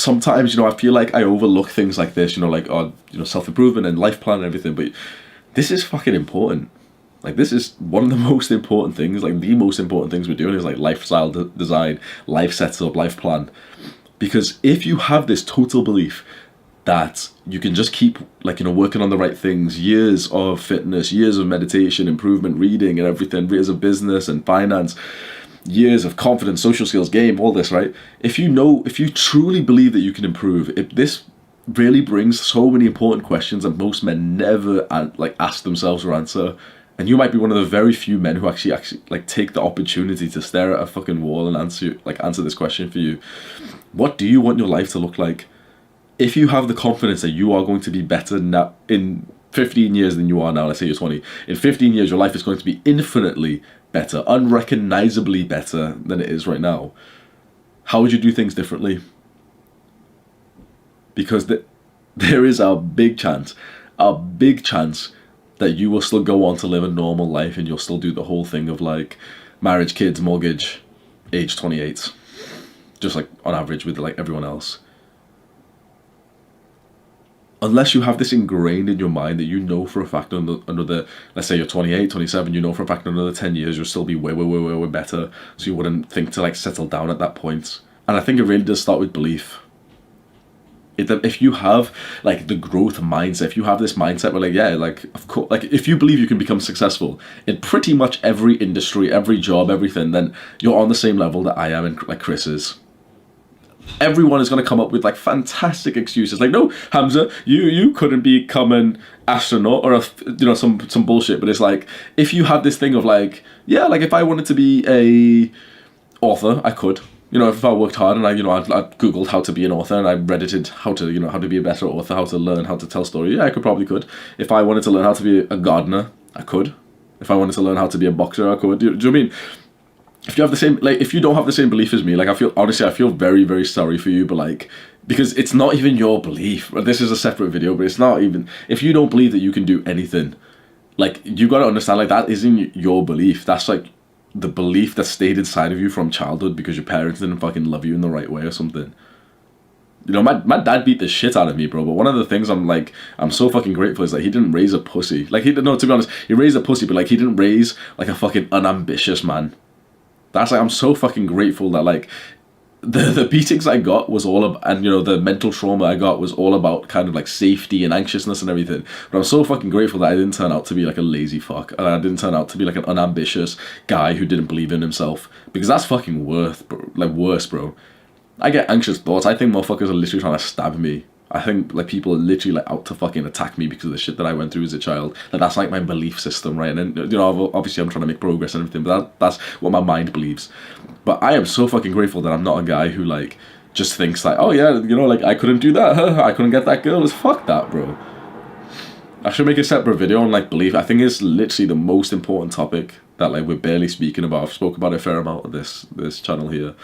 sometimes, I feel like I overlook things like this, like, self-improvement and life plan and everything, but this is fucking important. Like, this is one of the most important things, like, the most important things we're doing is, like, lifestyle design, life setup, life plan. Because if you have this total belief that you can just keep, like, working on the right things, years of fitness, years of meditation, improvement, reading and everything, years of business and finance, years of confidence, social skills, game, all this, right? If you truly believe that you can improve, this really brings so many important questions that most men never, like, ask themselves or answer. And you might be one of the very few men who actually like take the opportunity to stare at a fucking wall and answer this question for you. What do you want your life to look like? If you have the confidence that you are going to be better now in 15 years than you are now, let's say you're 20, in 15 years your life is going to be infinitely better, unrecognizably better than it is right now, how would you do things differently? Because there is a big chance that you will still go on to live a normal life and you'll still do the whole thing of, like, marriage, kids, mortgage, age 28, just, like, on average with, like, everyone else. Unless you have this ingrained in your mind that for a fact under let's say you're 28, 27, for a fact another 10 years you'll still be way, way, way, way, way better, so you wouldn't think to, like, settle down at that point. And I think it really does start with belief. If you have, like, the growth mindset, if you have this mindset where, like, yeah, like, of course, like, if you believe you can become successful in pretty much every industry, every job, everything, then you're on the same level that I am and, like, Chris is. Everyone is going to come up with, like, fantastic excuses, like, no, Hamza, you couldn't become an astronaut or some bullshit. But it's like, if you have this thing of, like, yeah, like, if I wanted to be a author, I could. If I worked hard and I googled how to be an author and I reddited how to be a better author, how to learn how to tell stories, yeah, I could. If I wanted to learn how to be a gardener, I could. If I wanted to learn how to be a boxer, I could. Do you know what I mean? If you have the same, like, if you don't have the same belief as me, like, I feel very, very sorry for you, but, like, because it's not even your belief. This is a separate video, but it's not even, if you don't believe that you can do anything, like, you got to understand, like, that isn't your belief. That's, like, the belief that stayed inside of you from childhood because your parents didn't fucking love you in the right way or something. My dad beat the shit out of me, bro, but one of the things I'm so fucking grateful is that he didn't raise a pussy. Like, to be honest, he raised a pussy, but, like, he didn't raise, like, a fucking unambitious man. That's, like, I'm so fucking grateful that, like, the beatings I got was all about, and, the mental trauma I got was all about kind of, like, safety and anxiousness and everything. But I'm so fucking grateful that I didn't turn out to be, like, a lazy fuck, and I didn't turn out to be, like, an unambitious guy who didn't believe in himself, because that's fucking worse, bro. I get anxious thoughts. I think motherfuckers are literally trying to stab me. I think, like, people are literally, like, out to fucking attack me because of the shit that I went through as a child. Like, that's, like, my belief system, right? And then, obviously I'm trying to make progress and everything, but that's what my mind believes. But I am so fucking grateful that I'm not a guy who, like, just thinks, like, oh yeah, like, I couldn't do that, I couldn't get that girl. It's fuck that, bro. I should make a separate video on, like, belief. I think it's literally the most important topic that, like, we're barely speaking about. I've spoke about it a fair amount of this channel here.